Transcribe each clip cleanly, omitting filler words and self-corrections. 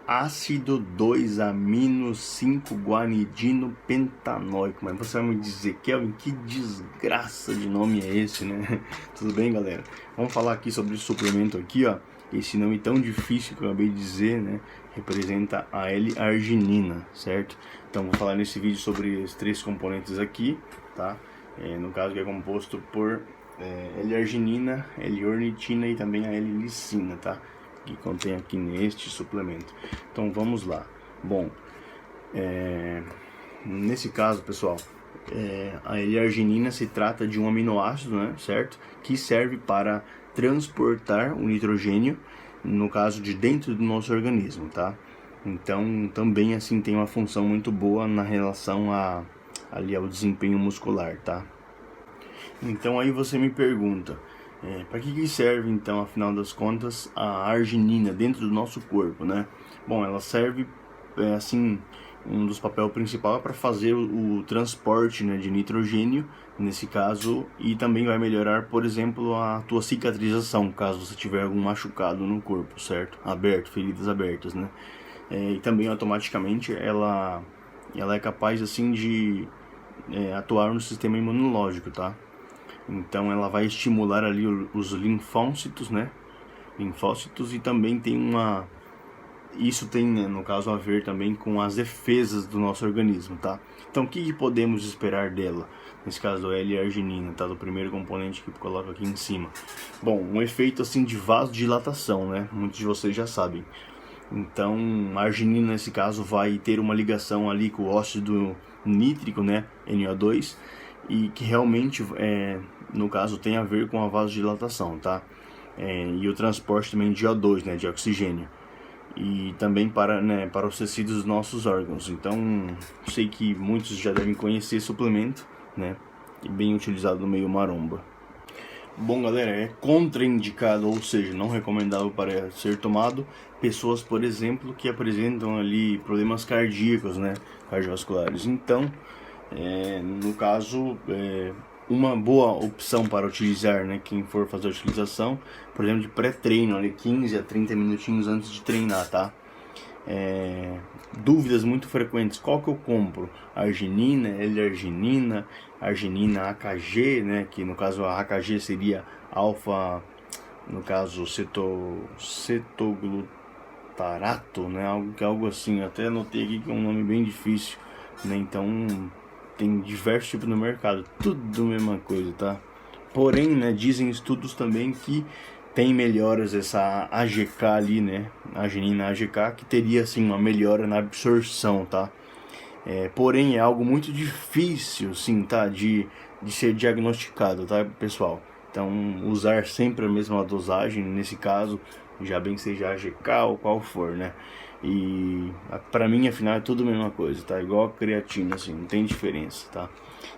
ácido 2-amino-5-guanidino-pentanóico. Mas você vai me dizer, Kelvin, que desgraça de nome é esse, né? Tudo bem, galera? Vamos falar aqui sobre esse suplemento aqui, ó. Esse nome tão difícil que eu acabei de dizer, né? Representa a L-arginina, certo? Então vou falar nesse vídeo sobre os três componentes aqui, tá? No caso que é composto por L-arginina, L-ornitina e também a L-licina, tá? Que contém aqui neste suplemento. Então vamos lá. Bom, nesse caso, pessoal, a L-arginina se trata de um aminoácido, né, certo? Que serve para transportar o nitrogênio, no caso de dentro do nosso organismo, tá? Então também assim tem uma função muito boa na relação ali ao desempenho muscular, tá? Então aí você me pergunta, para que serve então, afinal das contas, a arginina dentro do nosso corpo, né? Bom, ela serve, assim, um dos papéis principais para fazer o transporte, né, de nitrogênio, nesse caso, e também vai melhorar, por exemplo, a tua cicatrização, caso você tiver algum machucado no corpo, certo? Aberto, feridas abertas, né? E também automaticamente ela é capaz, assim, de atuar no sistema imunológico, tá? Então ela vai estimular ali os linfócitos, né? Linfócitos, e também tem isso tem, né, no caso, a ver também com as defesas do nosso organismo, tá? Então o que podemos esperar dela? Nesse caso, a L-arginina, tá? Do primeiro componente que eu coloco aqui em cima. Bom, um efeito assim de vasodilatação, né? Muitos de vocês já sabem. Então a arginina nesse caso vai ter uma ligação ali com o óxido nítrico, né? NO2, e que realmente no caso tem a ver com a vasodilatação, tá? E o transporte também de O2, né, de oxigênio, e também para os tecidos dos nossos órgãos. Então sei que muitos já devem conhecer esse suplemento, né, e bem utilizado no meio maromba. Bom, galera, é contraindicado, ou seja, não recomendável para ser tomado pessoas, por exemplo, que apresentam ali problemas cardíacos, né, cardiovasculares. Então, no caso, uma boa opção para utilizar, né, quem for fazer a utilização, por exemplo, de pré-treino, ali 15 a 30 minutinhos antes de treinar, tá? Dúvidas muito frequentes: qual que eu compro? Arginina, L-arginina, arginina AKG, né, que no caso a AKG seria alfa, no caso cetoglutarato, né, algo assim. Eu até anotei aqui que é um nome bem difícil, né? Então tem diversos tipos no mercado, tudo a mesma coisa, tá? Porém, né, dizem estudos também que tem melhoras essa AGK ali, né, arginina AGK, que teria assim uma melhora na absorção, tá? Porém é algo muito difícil, sim, tá, de ser diagnosticado, tá, pessoal? Então usar sempre a mesma dosagem nesse caso, já bem seja AGK ou qual for, né? E pra mim, afinal, é tudo a mesma coisa, tá? Igual a creatina, assim, não tem diferença, tá?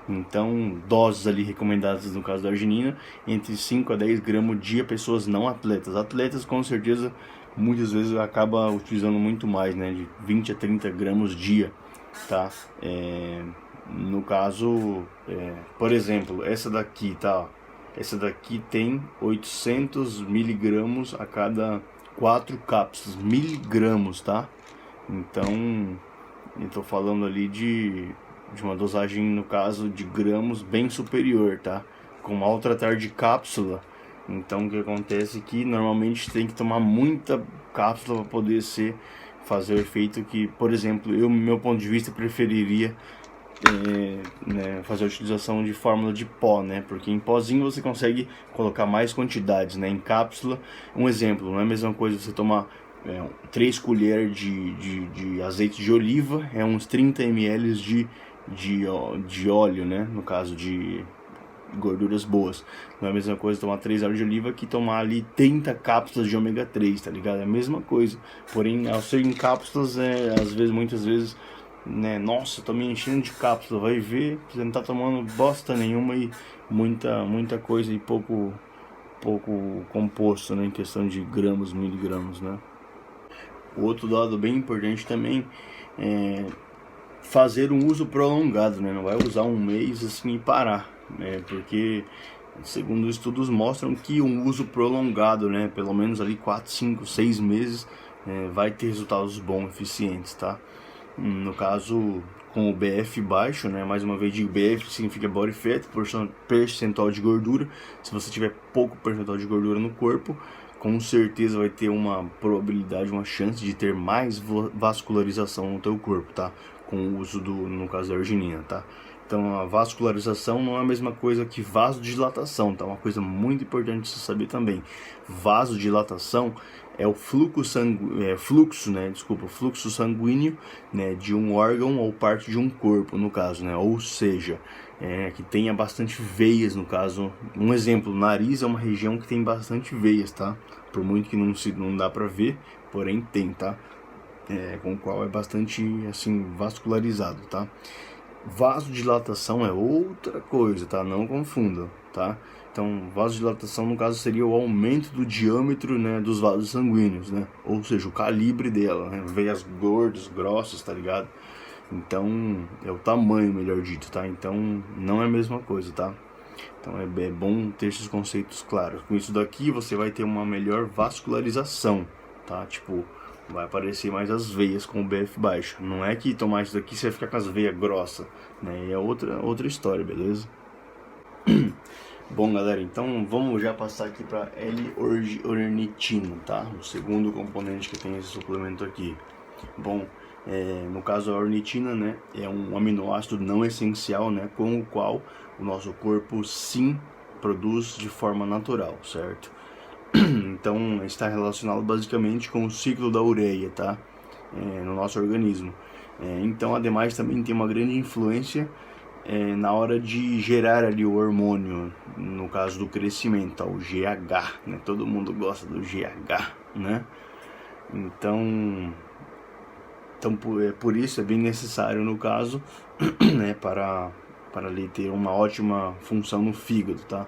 Então, doses ali recomendadas no caso da arginina, entre 5 a 10 gramas dia, pessoas não atletas. Atletas, com certeza, muitas vezes acaba utilizando muito mais, né? De 20 a 30 gramas dia, tá? No caso, por exemplo, essa daqui, tá? Essa daqui tem 800 miligramas a cada 4 cápsulas, miligramas, tá? Então, eu tô falando ali de uma dosagem, no caso, de gramas bem superior, tá? Com ao tratar de cápsula, então o que acontece é que normalmente tem que tomar muita cápsula para poder fazer o efeito que, por exemplo, eu, meu ponto de vista, preferiria né, fazer a utilização de fórmula de pó, né? Porque em pozinho você consegue colocar mais quantidades, né? Em cápsula, um exemplo, não é a mesma coisa você tomar 3 colheres de azeite de oliva, uns 30 ml de óleo, né? No caso de gorduras boas. Não é a mesma coisa tomar 3 óleos de oliva que tomar ali 30 cápsulas de ômega 3, tá ligado? É a mesma coisa. Porém, ao ser em cápsulas, às vezes, muitas vezes, né? Nossa, tô me enchendo de cápsula. Vai ver, você não tá tomando bosta nenhuma e muita coisa e pouco composto, né? Em questão de gramas, miligramas, né? Outro dado bem importante também é fazer um uso prolongado, né? Não vai usar um mês assim e parar, né? Porque segundo estudos mostram que um uso prolongado, né, pelo menos ali 4, 5, 6 meses, vai ter resultados bons, eficientes, tá? No caso, com o BF baixo, né? Mais uma vez, digo, BF significa Body Fat, percentual de gordura. Se você tiver pouco percentual de gordura no corpo, com certeza vai ter uma probabilidade, uma chance de ter mais vascularização no teu corpo, tá? Com o uso no caso da arginina, tá? Então a vascularização não é a mesma coisa que vasodilatação, tá? Uma coisa muito importante você saber também. Vasodilatação é o fluxo sanguíneo, né, de um órgão ou parte de um corpo, no caso, né? Ou seja, que tenha bastante veias, no caso. Um exemplo, o nariz é uma região que tem bastante veias, tá? Por muito que não dá pra ver, porém tem, tá? Com o qual é bastante, assim, vascularizado, tá? Vasodilatação é outra coisa, tá? Não confunda, tá? Então, vasodilatação, no caso, seria o aumento do diâmetro, né, dos vasos sanguíneos, né? Ou seja, o calibre dela, né? Veias gordas, grossas, tá ligado? Então, é o tamanho, melhor dito, tá? Então, não é a mesma coisa, tá? Então, é bom ter esses conceitos claros. Com isso daqui, você vai ter uma melhor vascularização, tá? Tipo, vai aparecer mais as veias com o BF baixo. Não é que tomar isso daqui você vai ficar com as veias grossas, né? É outra história, beleza? Bom, galera, então vamos já passar aqui para L-ornitina, tá? O segundo componente que tem esse suplemento aqui. Bom, no caso a ornitina, né, é um aminoácido não essencial, né, com o qual o nosso corpo sim produz de forma natural, certo? Então está relacionado basicamente com o ciclo da ureia, tá? No nosso organismo. Então, ademais, também tem uma grande influência na hora de gerar ali o hormônio, no caso do crescimento, tá? O GH, né? Todo mundo gosta do GH, né? Então por isso é bem necessário, no caso, né, para ali ter uma ótima função no fígado, tá?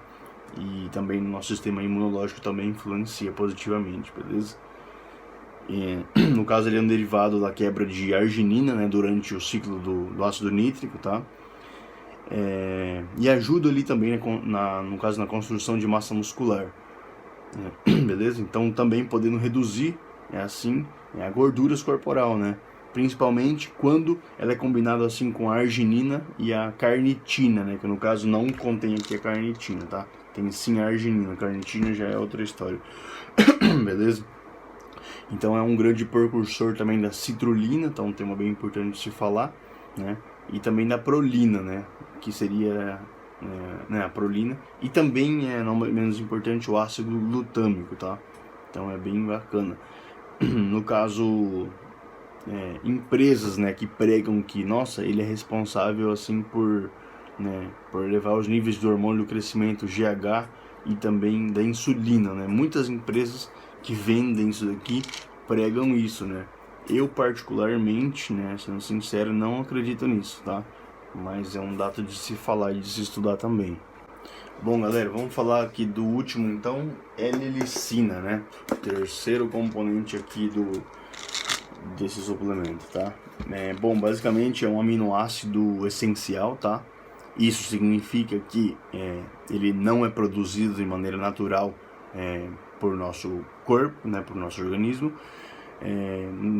E também no nosso sistema imunológico também influencia positivamente, beleza? No caso, ele é um derivado da quebra de arginina, né, durante o ciclo do ácido nítrico, tá? E ajuda ali também, né, no caso, na construção de massa muscular, beleza? Então também podendo reduzir, a gordura corporal, né? Principalmente quando ela é combinada assim com a arginina e a carnitina, né? Que no caso não contém aqui a carnitina, tá? Tem sim a arginina, a carnitina já é outra história, beleza? Então é um grande precursor também da citrulina, então é um tema bem importante de se falar, né? E também da prolina, né? Que seria a prolina. E também, não menos importante, o ácido glutâmico, tá? Então é bem bacana. No caso, empresas, né, que pregam que, nossa, ele é responsável assim por elevar os níveis do hormônio do crescimento, GH, e também da insulina, né? Muitas empresas que vendem isso daqui pregam isso, né? Eu particularmente, né, sendo sincero, não acredito nisso, tá? Mas é um dado de se falar e de se estudar também. Bom, galera, vamos falar aqui do último, então, L-licina, né? O terceiro componente aqui desse suplemento, tá? Bom, basicamente é um aminoácido essencial, tá? Isso significa que ele não é produzido de maneira natural por nosso corpo, né, por nosso organismo.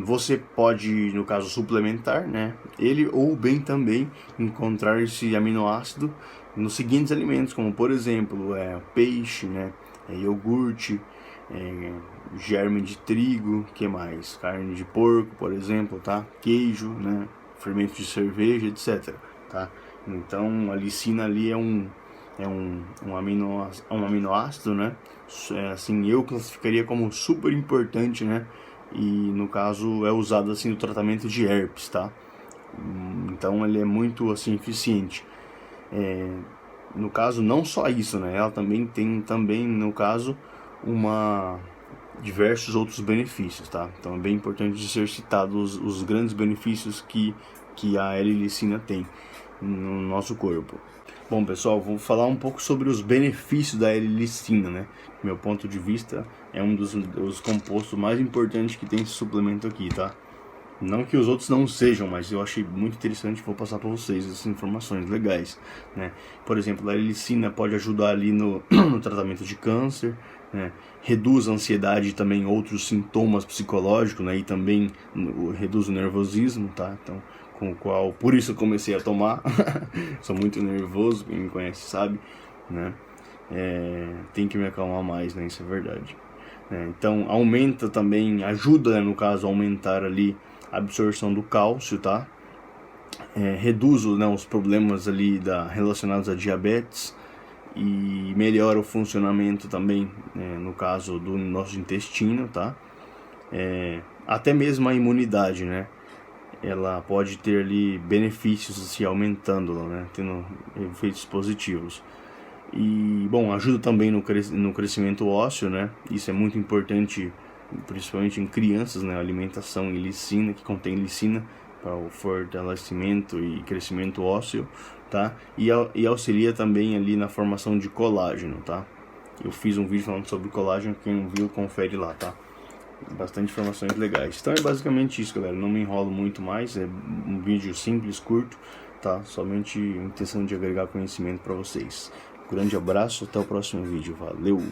Você pode, no caso, suplementar, né, ele, ou bem também encontrar esse aminoácido nos seguintes alimentos, como por exemplo peixe, né, iogurte, germe de trigo, que mais? Carne de porco, por exemplo, tá? Queijo, né, fermento de cerveja, etc. Tá? Então a lisina ali é um aminoácido, né? Assim, eu classificaria como super importante, né? E no caso é usado assim no tratamento de herpes, tá? Então ele é muito assim eficiente. No caso, não só isso, né? Ela também tem no caso diversos outros benefícios, tá? Então é bem importante de ser citado os grandes benefícios que a L-licina tem no nosso corpo. Bom, pessoal, vou falar um pouco sobre os benefícios da L-licina, né? Meu ponto de vista, é um dos compostos mais importantes que tem esse suplemento aqui, tá? Não que os outros não sejam, mas eu achei muito interessante, vou passar para vocês essas informações legais, né? Por exemplo, a L-licina pode ajudar ali no tratamento de câncer, né? Reduz a ansiedade também, outros sintomas psicológicos, né? E também reduz o nervosismo, tá? Então, com o qual, por isso eu comecei a tomar. Sou muito nervoso, quem me conhece sabe, né? Tem que me acalmar mais, né? Isso é verdade. Então, aumenta também, ajuda, né, no caso, a aumentar ali a absorção do cálcio, tá? Reduz, né, os problemas ali relacionados a diabetes e melhora o funcionamento também, no caso do nosso intestino, tá? Até mesmo a imunidade, né? Ela pode ter ali benefícios se aumentando, né? Tendo efeitos positivos. E, bom, ajuda também no crescimento ósseo, né? Isso é muito importante, principalmente em crianças, né? A alimentação em lisina, que contém lisina para o fortalecimento e crescimento ósseo, tá? E auxilia também ali na formação de colágeno, tá? Eu fiz um vídeo falando sobre colágeno, quem não viu, confere lá, tá? Bastante informações legais. Então é basicamente isso, galera. Não me enrolo muito mais, é um vídeo simples, curto, tá? Somente a intenção de agregar conhecimento para vocês. Grande abraço, até o próximo vídeo. Valeu!